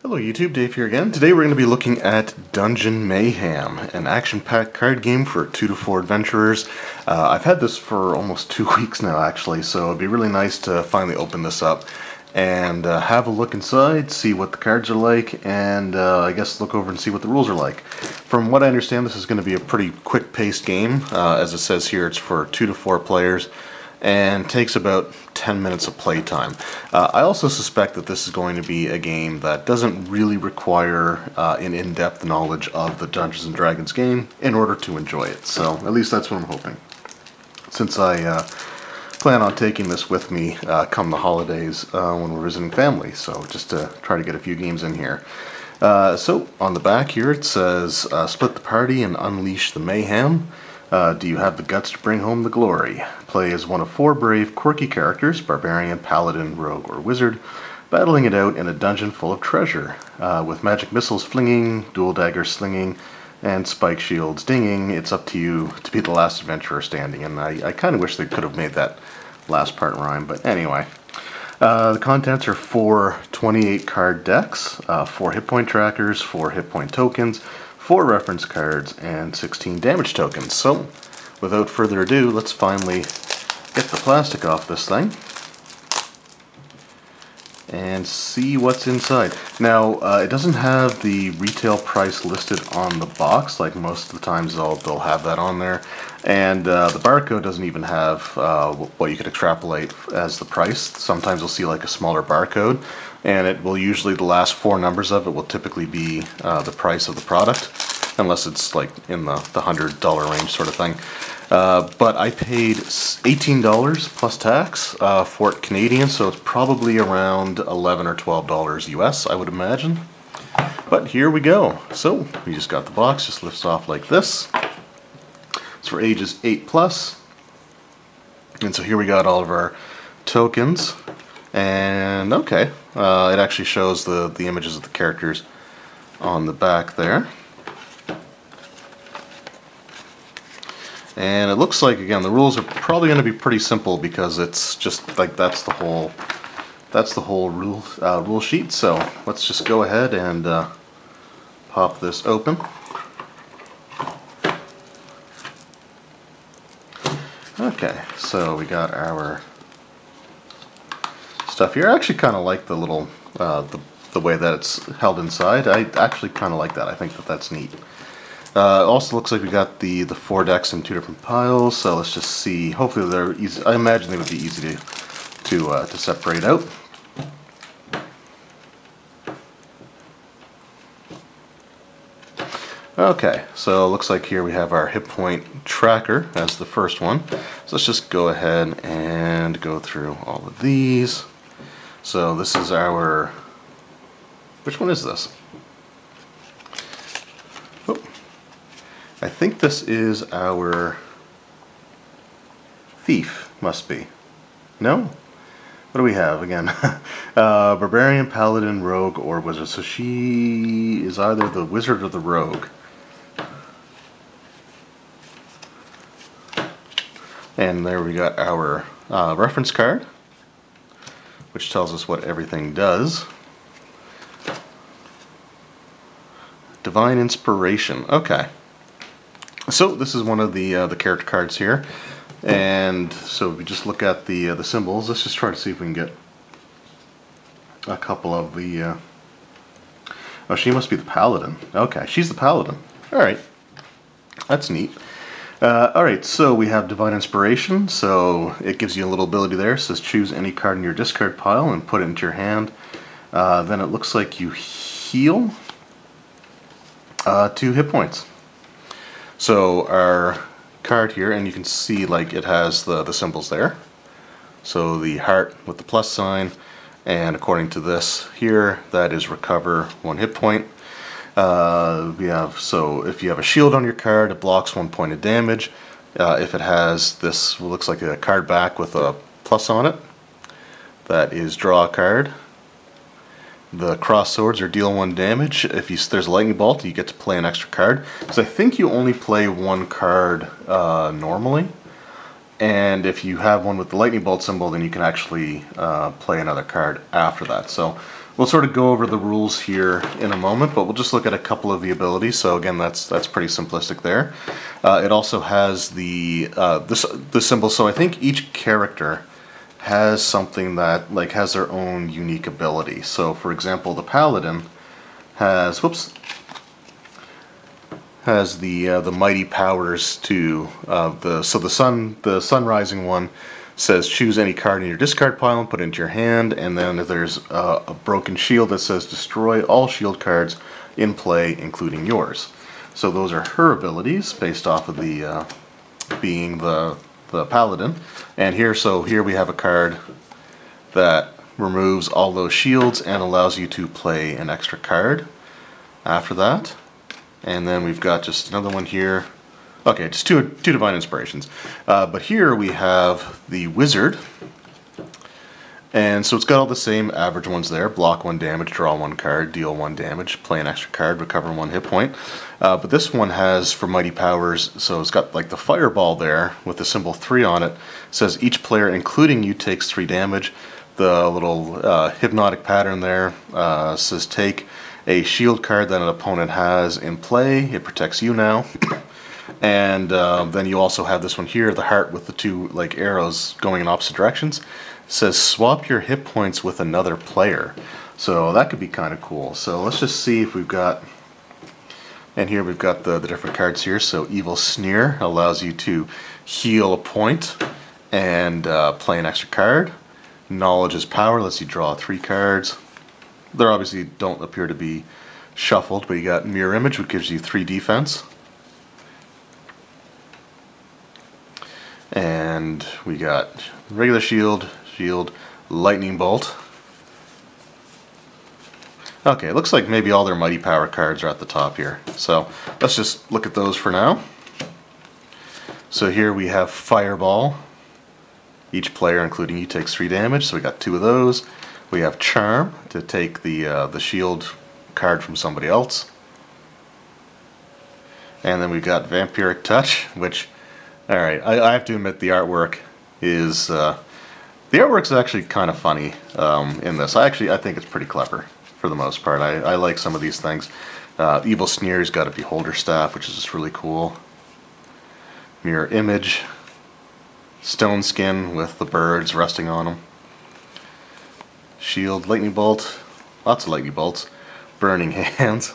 Hello YouTube, Dave here again. Today we're going to be looking at Dungeon Mayhem, an action-packed card game for 2 to 4 adventurers. I've had this for almost 2 weeks now actually, so it'd be really nice to finally open this up and have a look inside, see what the cards are like, and I guess look over and see what the rules are like. From what I understand, this is going to be a pretty quick-paced game. As it says here, it's for 2 to 4 players and takes about 10 minutes of playtime. I also suspect that this is going to be a game that doesn't really require an in-depth knowledge of the Dungeons & Dragons game in order to enjoy it. So at least that's what I'm hoping. Since I plan on taking this with me come the holidays when we're visiting family, so just to try to get a few games in here. So on the back here it says, split the party and unleash the mayhem. Do you have the guts to bring home the glory? Play as one of 4 brave, quirky characters, Barbarian, Paladin, Rogue, or Wizard, battling it out in a dungeon full of treasure. With magic missiles flinging, dual daggers slinging, and spike shields dinging, it's up to you to be the last adventurer standing. And I kind of wish they could have made that last part rhyme, but anyway. The contents are 4 28 card decks, 4 hit point trackers, 4 hit point tokens, 4 reference cards, and 16 damage tokens. So, without further ado, let's finally get the plastic off this thing and see what's inside. Now, it doesn't have the retail price listed on the box, like most of the times they'll have that on there, and the barcode doesn't even have what you could extrapolate as the price. Sometimes you'll see like a smaller barcode, and it will usually, the last 4 numbers of it will typically be the price of the product, unless it's like in the $100 range sort of thing. But I paid $18 plus tax for it Canadian, so it's probably around $11 or $12 US, I would imagine. But here we go. So we just got the box, just lifts off like this. It's for ages 8 plus. And so here we got all of our tokens. And okay, it actually shows the images of the characters on the back there. And it looks like, again, the rules are probably going to be pretty simple because it's just like that's the whole rule sheet. So let's just go ahead and pop this open. Okay, so we got our stuff here. I actually kind of like the little the way that it's held inside. I actually kind of like that. I think that's neat. Also looks like we got the 4 decks in 2 different piles, so let's just see. Hopefully they're easy. I imagine they would be easy to separate out. Okay, so it looks like here we have our hit point tracker as the first one. So let's just go ahead and go through all of these. So this is our, which one is this? Oh, I think this is our thief, must be. No? What do we have again? Barbarian, Paladin, Rogue, or Wizard. So she is either the Wizard or the Rogue. And there we got our reference card, which tells us what everything does. Divine Inspiration. Okay. So this is one of the character cards here. And so if we just look at the symbols, let's just try to see if we can get a couple of the... Oh, she must be the Paladin. Okay, she's the Paladin. Alright. That's neat. Alright, so we have Divine Inspiration, so it gives you a little ability there. It says choose any card in your discard pile and put it into your hand. Then it looks like you heal 2 hit points. So our card here, and you can see like it has the symbols there. So the heart with the plus sign, and according to this here, that is recover 1 hit point. So if you have a shield on your card, it blocks 1 point of damage. If it has this, looks like a card back with a plus on it, that is draw a card. The cross swords are deal 1 damage. If there's a lightning bolt, you get to play an extra card. So I think you only play 1 card normally, and if you have one with the lightning bolt symbol, then you can actually play another card after that. So We'll sort of go over the rules here in a moment, but we'll just look at a couple of the abilities. So again, that's pretty simplistic there. It also has the symbol. So I think each character has something that like has their own unique ability. So for example, the Paladin has the mighty powers to the sun rising one says choose any card in your discard pile and put it into your hand, and then there's a broken shield that says destroy all shield cards in play, including yours. So those are her abilities based off of the being the Paladin. And here we have a card that removes all those shields and allows you to play an extra card after that. And then we've got just another one here. Okay, just two Divine Inspirations. But here we have the Wizard. And so it's got all the same average ones there. Block 1 damage, draw 1 card, deal 1 damage, play an extra card, recover 1 hit point. But this one has, for Mighty Powers, so it's got like the fireball there with the symbol 3 on it. It says each player, including you, takes 3 damage. The little hypnotic pattern there says take a shield card that an opponent has in play. It protects you now. And then you also have this one here, the heart with the 2 like arrows going in opposite directions. It says swap your hit points with another player. So that could be kind of cool. So let's just see if we've got, and here we've got the different cards here. So Evil Sneer allows you to heal a point and play an extra card. Knowledge is Power lets you draw 3 cards. They obviously don't appear to be shuffled, but you got Mirror Image, which gives you 3 defense. And we got regular shield, lightning bolt. Okay, it looks like maybe all their Mighty Power cards are at the top here. So let's just look at those for now. So here we have Fireball. Each player, including you, takes 3 damage, so we got 2 of those. We have Charm to take the shield card from somebody else. And then we've got Vampiric Touch, which, alright, I have to admit the artwork is, the artwork's actually kind of funny in this. I think it's pretty clever for the most part. I like some of these things. Evil Sneer's got a Beholder Staff, which is just really cool. Mirror Image. Stone Skin with the birds resting on them. Shield, Lightning Bolt, lots of Lightning Bolts. Burning Hands.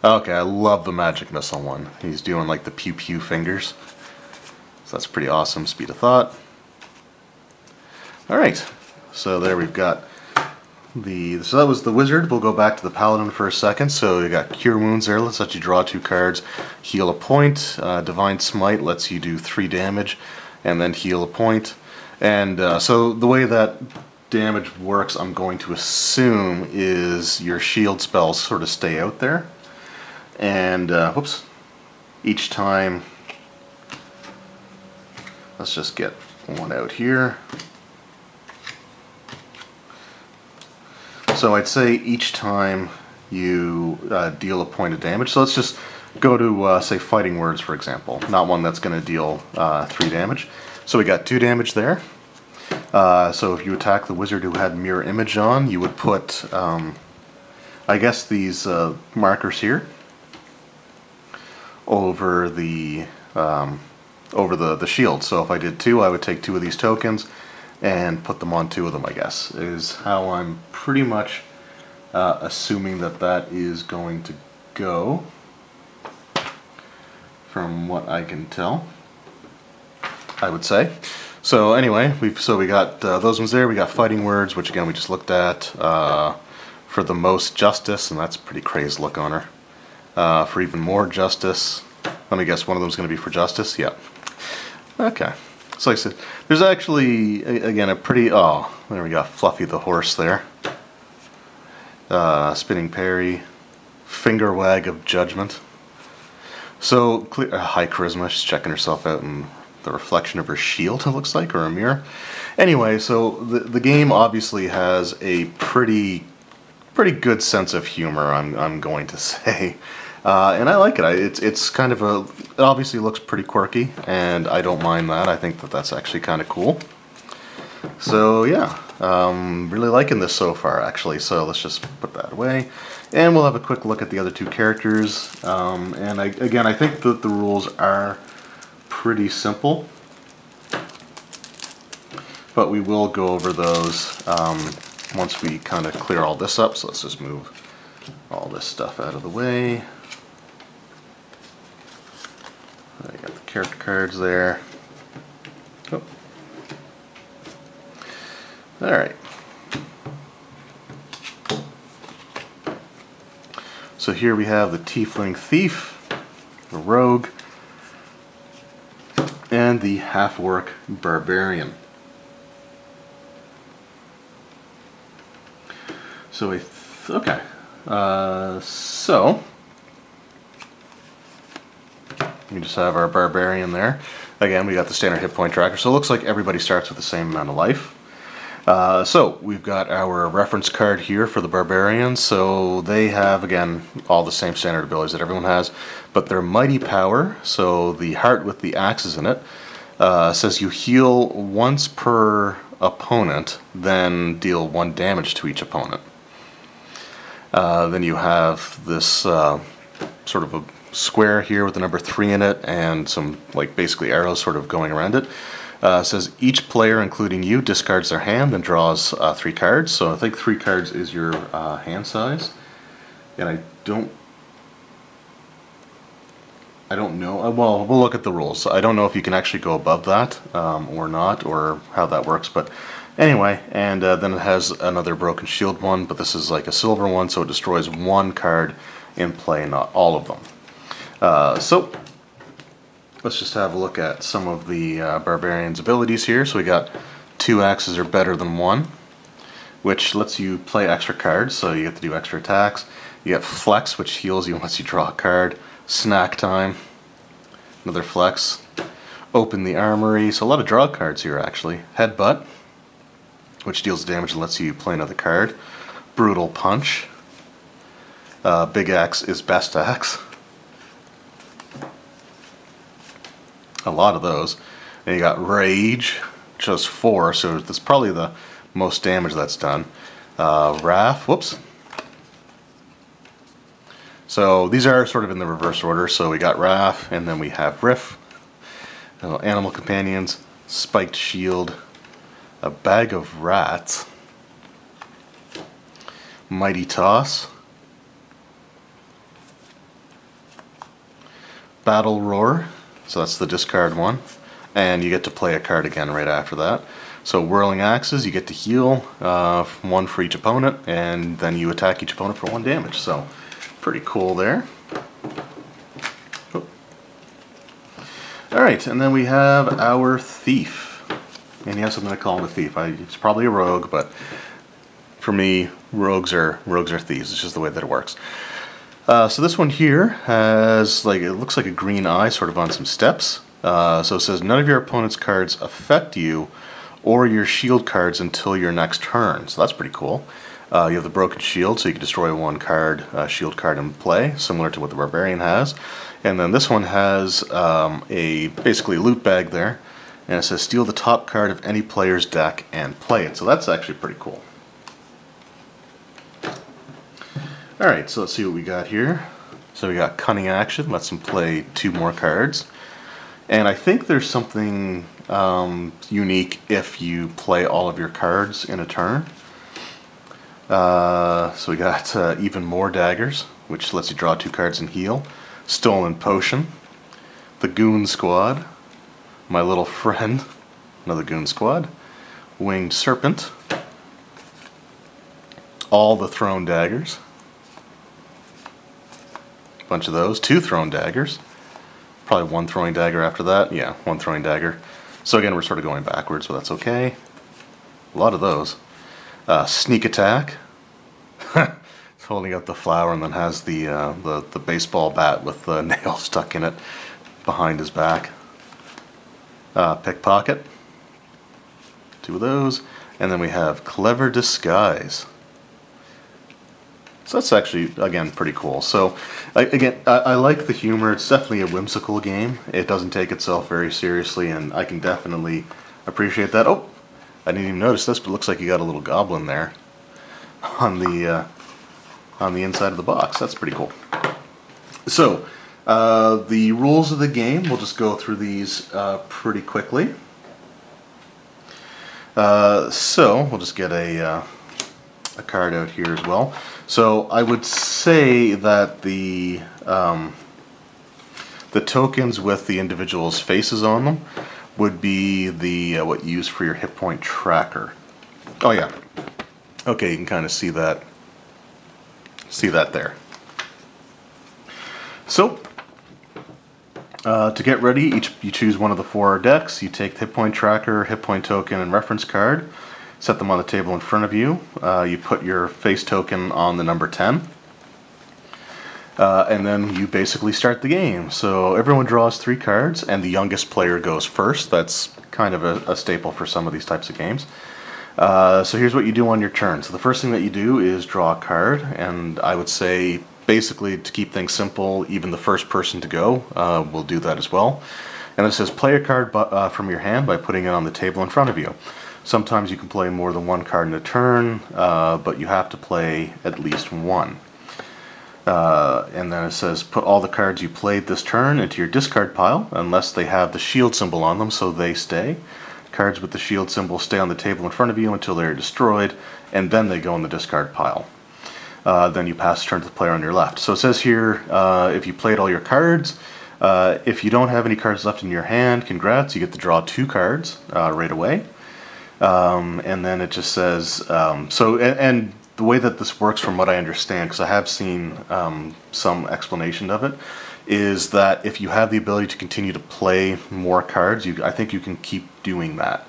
Okay, I love the Magic Missile one. He's doing like the pew pew fingers. So that's pretty awesome. Speed of Thought. Alright, so there we've got so that was the Wizard. We'll go back to the Paladin for a second. So you got Cure Wounds there, lets you draw 2 cards, heal a point. Divine Smite lets you do 3 damage and then heal a point. And so the way that damage works, I'm going to assume, is your shield spells sort of stay out there. And each time, let's just get one out here. So I'd say each time you deal a point of damage, so let's just go to, say, Fighting Words, for example. Not one that's going to deal 3 damage. So we got 2 damage there. So if you attack the Wizard who had Mirror Image on, you would put, I guess, these markers here over the shield. So if I did 2, I would take 2 of these tokens and put them on 2 of them, I guess, is how I'm pretty much assuming that is going to go, from what I can tell, I would say. So anyway, we got those ones there. We got Fighting Words, which again we just looked at, for the most justice, and that's a pretty crazed look on her. For even more justice, let me guess, one of them is going to be for justice? Yeah. Okay. So like I said, there's actually, again, a pretty, oh, there we got Fluffy the horse there. Spinning Parry, Finger Wag of Judgment. So, high charisma, she's checking herself out in the reflection of her shield, it looks like, or a mirror. Anyway, so the game obviously has a pretty good sense of humor, I'm going to say. And I like it. It's kind of it obviously looks pretty quirky, and I don't mind that. I think that's actually kind of cool. So yeah, really liking this so far actually, so let's just put that away. And we'll have a quick look at the other two characters. Again, I think that the rules are pretty simple, but we will go over those once we kind of clear all this up. So let's just move all this stuff out of the way. I got the character cards there. Oh. Alright. So here we have the Tiefling Thief, the Rogue, and the Half-Orc Barbarian. So okay. So we just have our Barbarian there. Again, we got the standard hit point tracker, so it looks like everybody starts with the same amount of life. So we've got our reference card here for the Barbarians. So they have, again, all the same standard abilities that everyone has, but their mighty power, so the heart with the axes in it, says you heal once per opponent, then deal 1 damage to each opponent. Then you have this sort of a square here with the number 3 in it and some like basically arrows sort of going around it. Says each player, including you, discards their hand and draws 3 cards. So I think 3 cards is your hand size. And I don't know. Well, we'll look at the rules. I don't know if you can actually go above that or not, or how that works. But anyway, and then it has another broken shield one, but this is like a silver one, so it destroys 1 card in play, not all of them. So let's just have a look at some of the Barbarian's abilities here. So we got 2 axes are better than 1, which lets you play extra cards, so you get to do extra attacks. You get Flex, which heals you once you draw a card. Snack Time, another Flex. Open the Armory, so a lot of draw cards here actually. Headbutt, which deals damage and lets you play another card. Brutal Punch. Big Axe is best axe. A lot of those. And you got Rage, just 4, so that's probably the most damage that's done. Wrath, whoops. So these are sort of in the reverse order. So we got Wrath, and then we have Riff, Animal Companions, Spiked Shield, a Bag of Rats, Mighty Toss, Battle Roar, so that's the discard one, and you get to play a card again right after that. So Whirling Axes, you get to heal 1 for each opponent, and then you attack each opponent for 1 damage. So pretty cool there. Oh. Alright, and then we have our Thief. And yes, I'm going to call him a thief. He's probably a rogue, but for me, rogues are thieves. It's just the way that it works. So this one here has, like, it looks like a green eye sort of on some steps. So it says none of your opponent's cards affect you or your shield cards until your next turn. So that's pretty cool. You have the Broken Shield, so you can destroy 1 card, shield card in play, similar to what the Barbarian has. And then this one has a basically loot bag there. And it says steal the top card of any player's deck and play it. So that's actually pretty cool. Alright, so let's see what we got here. So we got Cunning Action, lets them play 2 more cards. And I think there's something unique if you play all of your cards in a turn. So we got Even More Daggers, which lets you draw 2 cards and heal. Stolen Potion, the Goon Squad, My Little Friend, another Goon Squad, Winged Serpent, all the Thrown Daggers, a bunch of those, 2 Thrown Daggers, probably 1 Throwing Dagger after that, yeah, 1 Throwing Dagger. So again, we're sort of going backwards, but that's okay. A lot of those. Sneak Attack. It's holding up the flower and then has the baseball bat with the nail stuck in it behind his back. Pickpocket. 2 of those. And then we have Clever Disguise. So that's actually, again, pretty cool. So, again, I like the humor. It's definitely a whimsical game. It doesn't take itself very seriously, and I can definitely appreciate that. Oh, I didn't even notice this, but it looks like you got a little goblin there on the inside of the box. That's pretty cool. So, the rules of the game, we'll just go through these pretty quickly. So, we'll just get a card out here as well. So, I would say that the tokens with the individual's faces on them would be the what you use for your hit point tracker. Oh yeah. Okay, you can kind of see that. See that there. So, to get ready, you choose one of the 4 decks. You take the hit point tracker, hit point token, and reference card. Set them on the table in front of you. You put your face token on the number 10. And then you basically start the game. So everyone draws 3 cards, and the youngest player goes first. That's kind of a staple for some of these types of games. So here's what you do on your turn. So the first thing that you do is draw a card, and I would say basically to keep things simple, even the first person to go will do that as well. And it says play a card from your hand by putting it on the table in front of you. Sometimes you can play more than 1 card in a turn, but you have to play at least 1. And then it says put all the cards you played this turn into your discard pile unless they have the shield symbol on them, so they stay. Cards with the shield symbol stay on the table in front of you until they're destroyed, and then they go in the discard pile. Then you pass the turn to the player on your left. So it says here, if you played all your cards, if you don't have any cards left in your hand, congrats, you get to draw 2 cards right away. And then it just says, and the way that this works from what I understand, because I have seen some explanation of it, is that if you have the ability to continue to play more cards, I think you can keep doing that.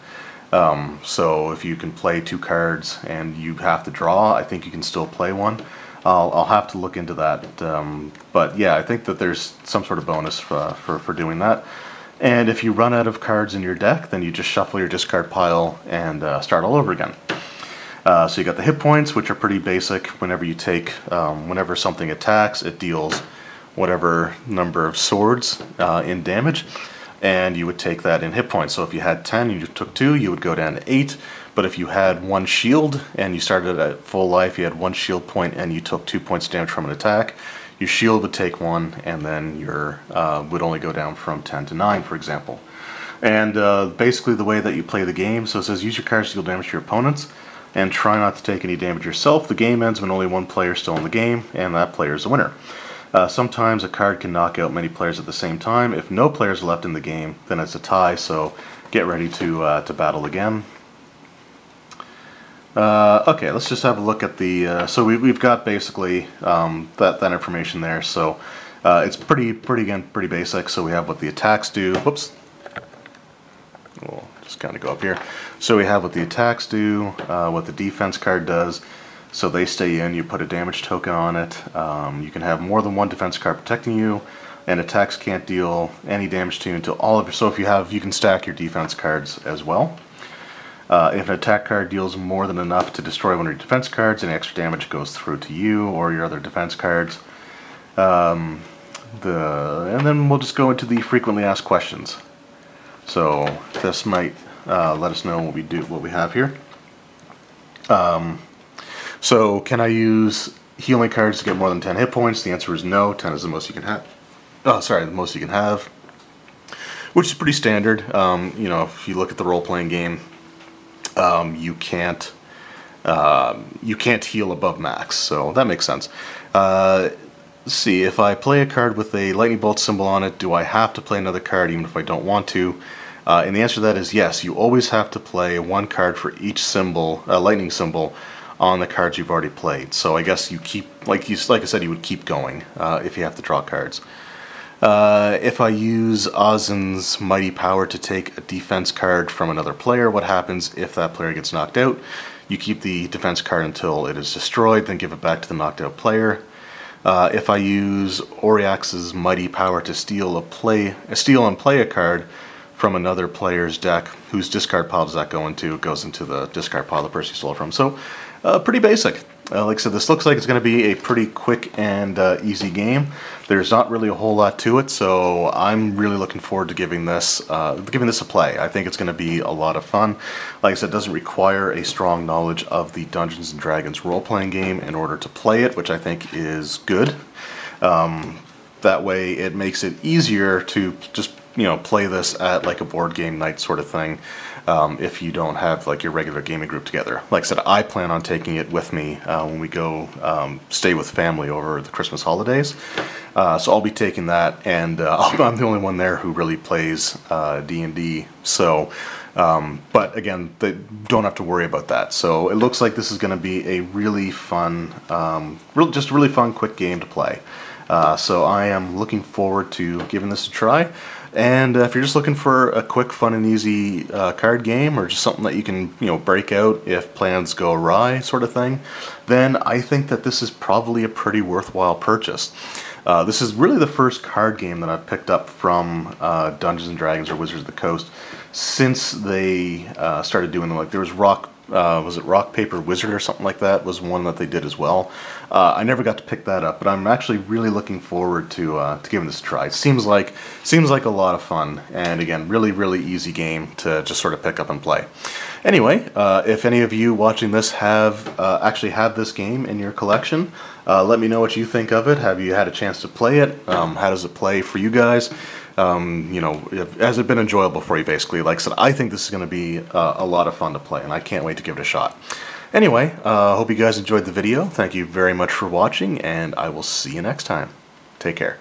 So if you can play 2 cards and you have to draw, I think you can still play 1. I'll have to look into that. But yeah, I think that there's some sort of bonus for doing that. And if you run out of cards in your deck, then you just shuffle your discard pile and start all over again. So you got the hit points, which are pretty basic. Whenever you take, whenever something attacks, it deals whatever number of swords in damage, and you would take that in hit points. So if you had 10 and you took 2, you would go down to 8. But if you had 1 shield and you started at full life, you had 1 shield point and you took 2 points damage from an attack, your shield would take 1, and then your would only go down from 10 to 9, for example. And basically the way that you play the game, so it says use your cards to deal damage to your opponents, and try not to take any damage yourself. The game ends when only 1 player is still in the game, and that player is the winner. Sometimes a card can knock out many players at the same time. If no players are left in the game, then it's a tie, so get ready to battle again. Okay, let's just have a look at the... so we've got basically that information there. So it's pretty basic. So we have what the attacks do. Whoops. We'll just kind of go up here. So we have what the attacks do, what the defense card does. So they stay in, you put a damage token on it. You can have more than 1 defense card protecting you, and attacks can't deal any damage to you until all of your... So if you can stack your defense cards as well. If an attack card deals more than enough to destroy one of your defense cards, any extra damage goes through to you or your other defense cards. And then we'll just go into the frequently asked questions. So this might let us know what we have here. So can I use healing cards to get more than 10 hit points? The answer is no. 10 is the most you can have. Oh, sorry, the most you can have, which is pretty standard. You know, if you look at the role-playing game, you can't heal above max, so that makes sense. Let's see, if I play a card with a lightning bolt symbol on it, do I have to play another card even if I don't want to? And the answer to that is yes. You always have to play 1 card for each symbol, lightning symbol, on the cards you've already played. So I guess you keep, like I said, you would keep going if you have to draw cards. If I use Ozin's Mighty Power to take a defense card from another player, what happens if that player gets knocked out? You keep the defense card until it is destroyed, then give it back to the knocked out player. If I use Oriax's Mighty Power to steal and play a card from another player's deck, whose discard pile does that go into? It goes into the discard pile the person you stole it from. So, pretty basic. Like I said, this looks like it's going to be a pretty quick and easy game. There's not really a whole lot to it, so I'm really looking forward to giving this a play. I think it's going to be a lot of fun. Like I said, it doesn't require a strong knowledge of the Dungeons & Dragons role-playing game in order to play it, which I think is good. That way it makes it easier to just, play this at like a board game night sort of thing, if you don't have like your regular gaming group together. Like I said, I plan on taking it with me when we go stay with family over the Christmas holidays. So I'll be taking that, and I'm the only one there who really plays D&D. So, but again, they don't have to worry about that. So it looks like this is going to be a really fun, just a really fun, quick game to play. So I am looking forward to giving this a try. And if you're just looking for a quick, fun, and easy card game, or just something that you can, break out if plans go awry, sort of thing, then I think that this is probably a pretty worthwhile purchase. This is really the first card game that I've picked up from Dungeons & Dragons or Wizards of the Coast since they started doing them. Like there was was it Rock, Paper, Wizard or something like that was one that they did as well. I never got to pick that up, but I'm actually really looking forward to giving this a try. It seems like a lot of fun, and again, really easy game to just sort of pick up and play. Anyway, if any of you watching this have actually had this game in your collection, let me know what you think of it. Have you had a chance to play it? How does it play for you guys? Has it been enjoyable for you, basically? Like I said, I think this is going to be a lot of fun to play, and I can't wait to give it a shot. Anyway, hope you guys enjoyed the video. Thank you very much for watching, and I will see you next time. Take care.